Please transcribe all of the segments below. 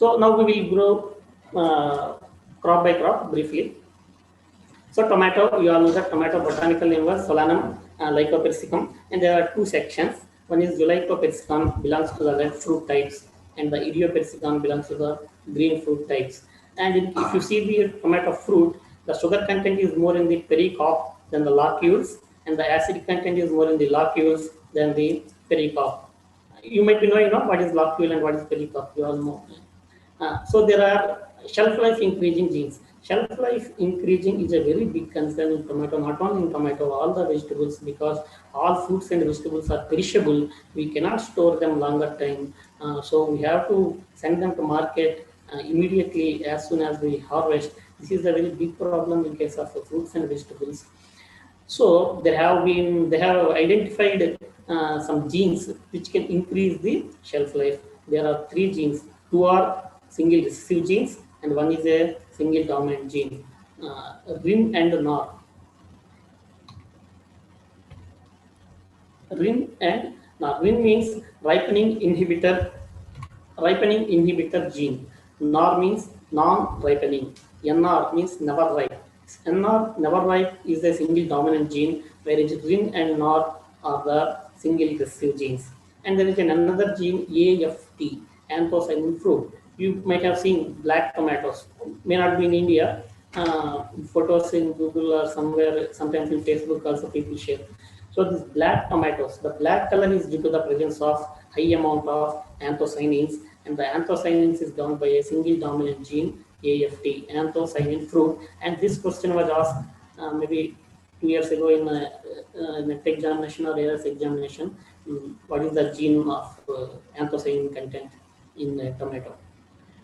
So now we will grow crop by crop briefly. So tomato, you all know that tomato botanical name was Solanum lycopersicum, and there are two sections. One is Zulycopersicum, belongs to the red fruit types, and the Idiopersicum belongs to the green fruit types. And if you see the tomato fruit, the sugar content is more in the pericarp than the locules, and the acid content is more in the locules than the pericarp. You might be knowing, what is locule and what is pericarp. You all know. So there are shelf life increasing genes. Shelf life increasing is a very big concern in tomato, not only in tomato, all the vegetables, because all fruits and vegetables are perishable. We cannot store them longer time. So we have to send them to market immediately as soon as we harvest. This is a very big problem in case of fruits and vegetables. So they have identified some genes which can increase the shelf life. There are three genes. Two are single recessive genes and one is a single dominant gene. RIN and NOR. RIN and NOR. RIN means ripening inhibitor gene. NOR means non-ripening. NR means never ripe. NR, never ripe, is a single dominant gene, whereas RIN and NOR are the single recessive genes. And there is another gene, AFT, anthocyanin fruit. You might have seen black tomatoes. May not be in India. Photos in Google or somewhere, sometimes in Facebook also people share. So these black tomatoes, the black color is due to the presence of high amount of anthocyanins, and the anthocyanins is done by a single dominant gene, AFT, anthocyanin fruit. And this question was asked maybe 2 years ago in a tech examination or AS examination. What is the gene of anthocyanin content in tomato?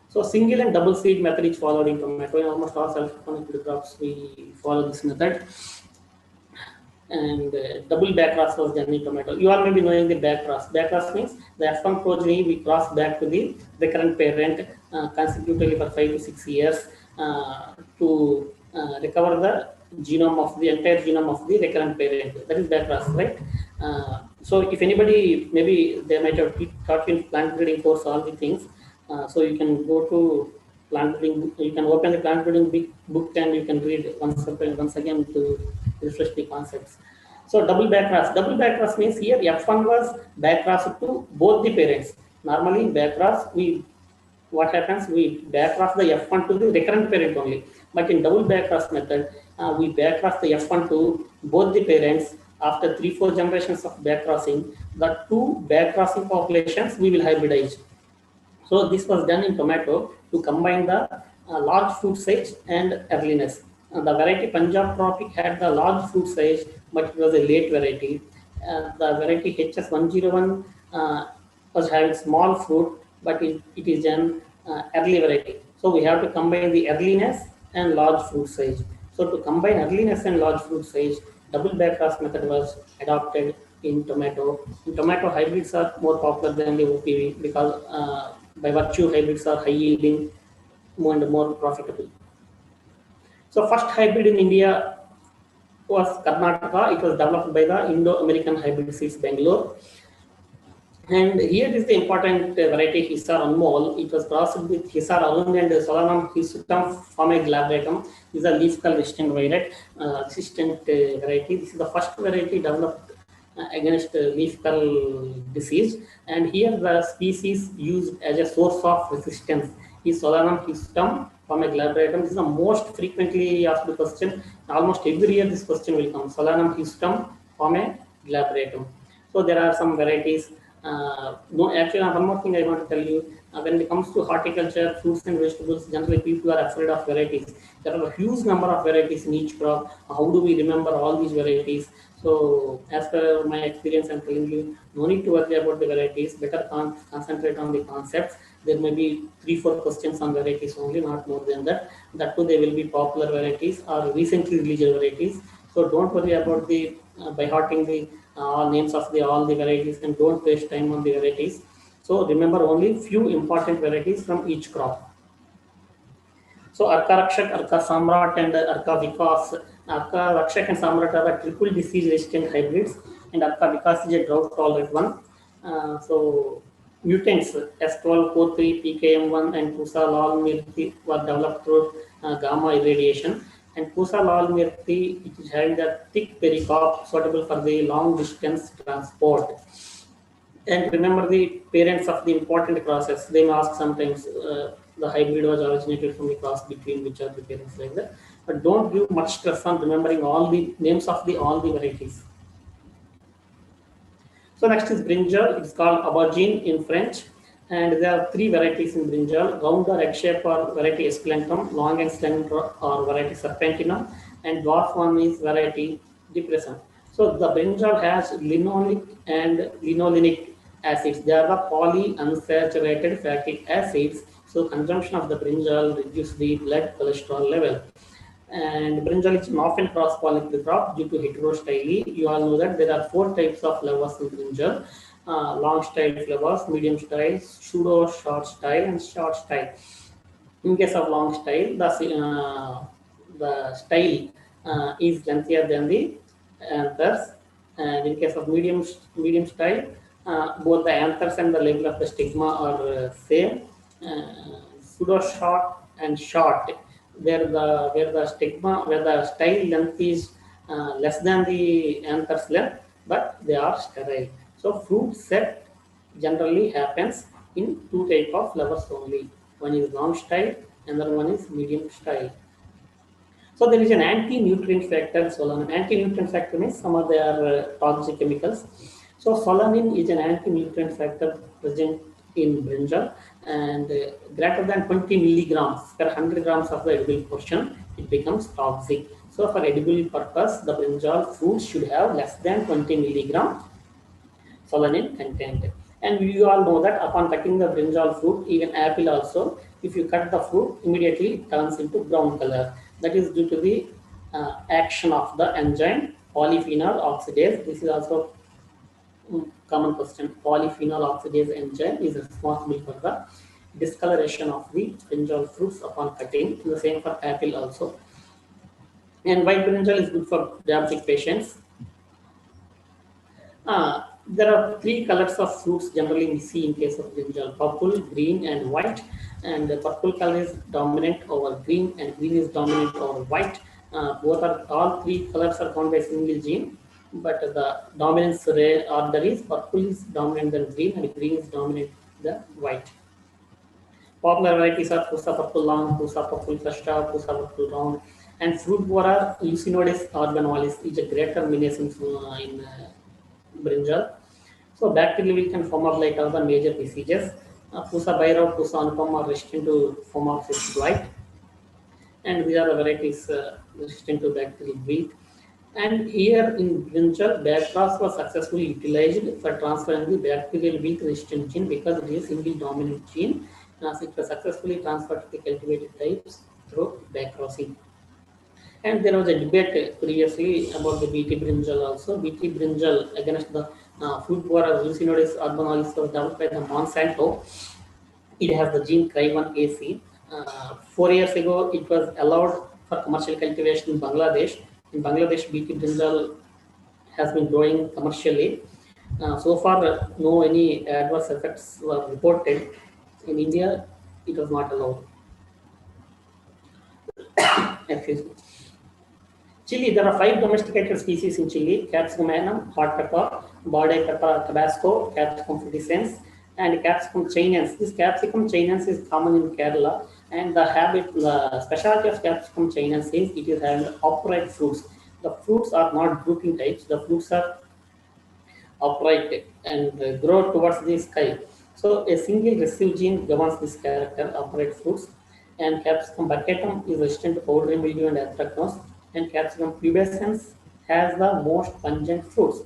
So single and double seed method is followed in tomato. In almost all self-connected crops, we follow this method. And double backcross was done in tomato. You all may be knowing the backcross. Backcross means the F1 progeny we cross back to the recurrent parent consecutively for 5 to 6 years to recover the genome of the entire genome of the recurrent parent. That is backcross, right? So if anybody, maybe they might have taught in plant breeding course all the things. So you can go to plant breeding, you can open the plant breeding book and you can read once again to refresh the concepts. So double backcross. Double backcross means here F1 was backcrossed to both the parents. Normally in backcross, what happens? We backcross the F1 to the recurrent parent only. But in double backcross method, we backcross the F1 to both the parents. After 3-4 generations of backcrossing, the two backcrossing populations we will hybridize. So this was done in tomato to combine the large fruit size and earliness. The variety Punjab Tropic had the large fruit size, but it was a late variety. The variety HS101 was having small fruit, but it is an early variety. So we have to combine the earliness and large fruit size. So to combine earliness and large fruit size, double backcross method was adopted in tomato. In tomato, hybrids are more popular than the OPV because by virtue hybrids are high yielding and more profitable. So first hybrid in India was Karnataka. It was developed by the Indo-American Hybrid Seeds, Bangalore. And here is the important variety Hisar Anmol. It was crossed with Hisar Arund and Solanum Hissutum Famiglabratum. This is a leaf curl resistant variety. This is the first variety developed against leaf curl disease. And here the species used as a source of resistance is Solanum Hissutum Famiglabratum. This is the most frequently asked question. Almost every year this question will come. Solanum Hissutum Famiglabratum. So there are some varieties. No, actually, one more thing I want to tell you. When it comes to horticulture, fruits and vegetables, generally people are afraid of varieties. There are a huge number of varieties in each crop. How do we remember all these varieties? So, as per my experience, I'm telling you, no need to worry about the varieties. Better concentrate on the concepts. There may be 3-4 questions on varieties only, not more than that. That too, they will be popular varieties or recently released varieties. So, don't worry about the by hearting the names of all the varieties and don't waste time on the varieties. So remember only few important varieties from each crop. So Arka Rakshak, Arka Samrat and Arka Vikas. Arka Rakshak and Samrat are the triple disease resistant hybrids and Arka Vikas is a drought tolerant one. So mutants S1243, PKM1, and Pusa lal mirti were developed through gamma irradiation. And Pusa lal mirti, it is having a thick pericarp suitable for the long distance transport. And remember the parents of the important crosses. They may ask sometimes the hybrid was originated from the cross between which are the parents, like that. But don't give much stress on remembering all the names of all the varieties. So next is brinjal. It's called aubergine in French. And there are three varieties in brinjal: round or egg shape or variety esculentum, long and slender or variety serpentinum, and dwarf one is variety depressum. So the brinjal has linolenic and linolenic acids. They are the polyunsaturated fatty acids. So consumption of the brinjal reduces the blood cholesterol level. And brinjal is often cross-pollinated crop due to heterostyly. You all know that there are four types of flowers in brinjal: long style flowers, medium style, pseudo short style, and short style. In case of long style, the style is lengthier than the anthers, and in case of medium style, both the anthers and the level of the stigma are same. Pseudo short and short, where the style length is less than the anthers length, but they are sterile. So fruit set generally happens in two type of flowers only. One is long style, another one is medium style. So there is an anti-nutrient factor, solanine. Anti-nutrient factor means some of their toxic chemicals. So solanine is an anti-nutrient factor present in brinjal, and greater than 20 milligrams per 100 grams of the edible portion, it becomes toxic. So for edible purpose, the brinjal fruit should have less than 20 milligram solanine content. And you all know that upon cutting the brinjal fruit, even apple also, if you cut the fruit, immediately it turns into brown color. That is due to the action of the enzyme polyphenol oxidase. This is also common question. Polyphenol oxidase enzyme is responsible for the discoloration of the brinjal fruits upon cutting. The same for apple also. And white brinjal is good for diabetic patients. There are three colors of fruits generally we see in case of brinjal: purple, green, and white. And the purple color is dominant over green, and green is dominant over white. All three colors are found by single gene, but the dominance order is purple is dominant than green, and green is dominant than white. Popular varieties are Pusa purple long, Pusa purple cluster, Pusa purple round, and fruit borer Lucinodes organolis is a greater menace in brinjal. So bacterial level can form up like other major diseases. Pusa biro, Pusa anupam are resistant to form of blight, and these are the varieties resistant to bacterial wilt. And here in brinjal, backcross was successfully utilized for transferring the bacterial wilt resistant gene because it is a single dominant gene. It was successfully transferred to the cultivated types through backcrossing. And there was a debate previously about the BT brinjal also. BT brinjal against the fruit borer Lucinodes organolis was developed by the Monsanto. It has the gene CRY1AC. 4 years ago, it was allowed for commercial cultivation in Bangladesh. In Bangladesh, BT brinjal has been growing commercially. So far, no any adverse effects were reported. In India, it was not allowed. Excuse me. Chili, there are 5 domesticated species in chili: Capsicum annuum, hot pepper, body pepper tabasco, Capsicum frutescens, and Capsicum chinense. This Capsicum chinense is common in Kerala, and the specialty of Capsicum chinense is it is having upright fruits. The fruits are not grouping types, the fruits are upright and grow towards the sky. So a single recessive gene governs this character, upright fruits. And Capsicum baccatum is resistant to powdery mildew and anthracnose, and Capsicum pubescens has the most pungent fruits.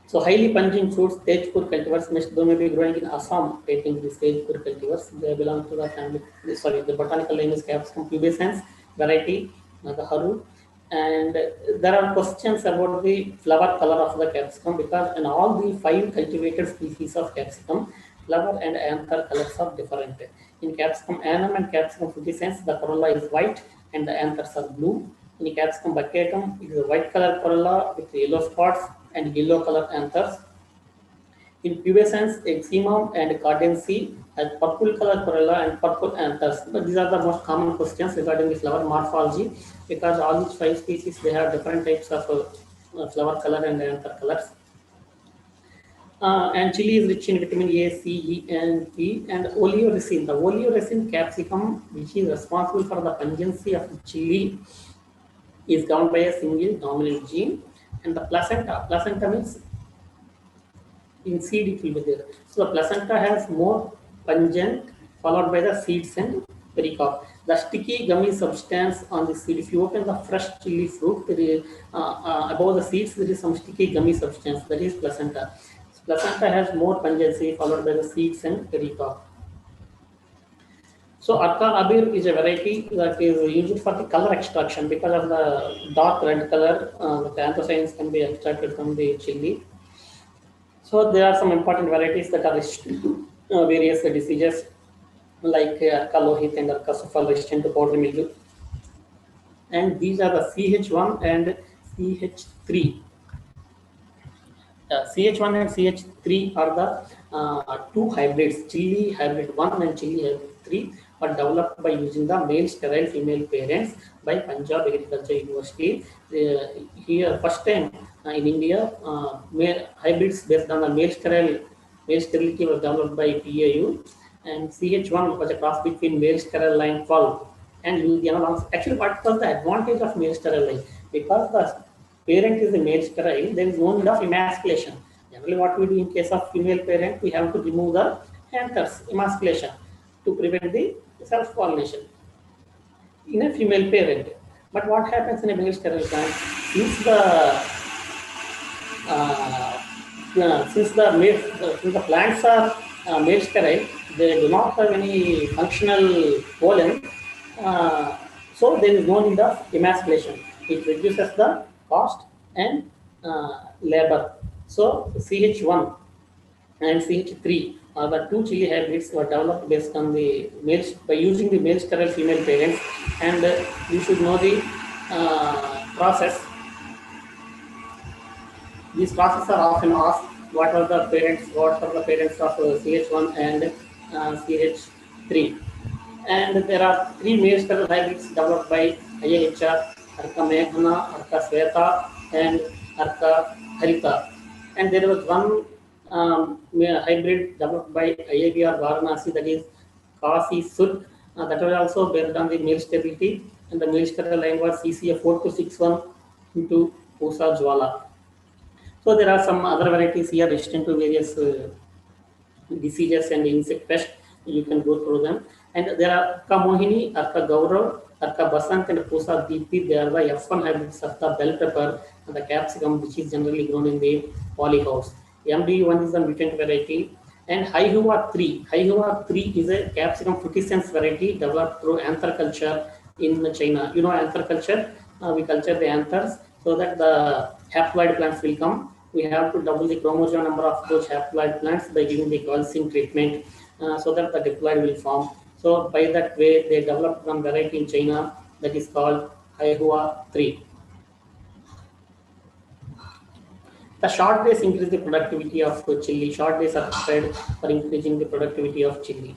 So highly pungent fruits, Tejpur cultivars, they may be growing in Assam, taking these Tejpur cultivars. They belong to the family, the botanical name is Capsicum pubescens, variety, the Haru. And there are questions about the flower color of the capsicum because in all the 5 cultivated species of capsicum, flower and anther colors are different. In Capsicum annuum and Capsicum frutescens, the corolla is white and the anthers are blue. In Capsicum baccatum, it is a white color corolla with yellow spots and yellow color anthers. In pubescence, eximum and cardency has purple color corolla and purple anthers. But these are the most common questions regarding the flower morphology, because all these 5 species they have different types of flower color and anther colors. And chili is rich in vitamin A, C, E, and P, and oleoresin. The oleoresin capsicum, which is responsible for the pungency of the chili, is governed by a single dominant gene. And the placenta means in seed it will be there. So the placenta has more pungent, followed by the seeds and pericarp. The sticky gummy substance on the seed. If you open the fresh chili fruit, there is, above the seeds there is some sticky gummy substance, that is placenta. Placenta has more pungency, followed by the seeds and pericarp. So Arka Abir is a variety that is used for the color extraction because of the dark red color. The anthocyanins can be extracted from the chili. So there are some important varieties that are resistant to various diseases like Arka lohit and Arka sulfal resistant to powdery mildew. And these are the CH1 and CH3. CH1 and CH3 are the two hybrids, chili hybrid 1 and chili hybrid 3, are developed by using the male sterile female parents by Punjab Agriculture University. Here, first time in India, hybrids based on the male sterility was developed by PAU, and CH1 was a cross between male sterile line 12 and Louisiana longs. Actually, what was the advantage of male sterile line? Because the parent is a male sterile, there is no need of emasculation. Generally, what we do in case of female parent, we have to remove the anthers, emasculation, to prevent the self-pollination in a female parent. But what happens in a male sterile plant? Since the plants are male sterile, they do not have any functional pollen, so there is no need of emasculation. It reduces the cost and labor. So CH1 and CH3 are the two chili hybrids were developed based on the males by using the male sterile female parents, and you should know the process. These processes are often asked what are the parents of CH1 and CH3. And there are three male sterile hybrids developed by IIHR, Arka Meghna, Arka Sweta, and Arka Harita. And there was one hybrid developed by IIBR Varanasi, that is Kasi Sud, that was also based on the male sterility, and the male sterile line was CCA 4261 into Usa Jwala. So there are some other varieties here resistant to various diseases and insect pests. You can go through them. And there are Arka Mohini, Arka Gaurav, Arka Basant, and Pusa Deepti. They are the F1 hybrids of the bell pepper and the capsicum, which is generally grown in the polyhouse. MD1 is a mutant variety. And Haihua 3. Haihua 3 is a capsicum frutescens variety developed through anther culture in China. You know anther culture? We culture the anthers so that the haploid plants will come. We have to double the chromosome number of those haploid plants by giving the calcium treatment so that the diploid will form. So by that way, they developed one variety in China that is called Haihua 3. The short days increase the productivity of chili. Short days are required for increasing the productivity of chili.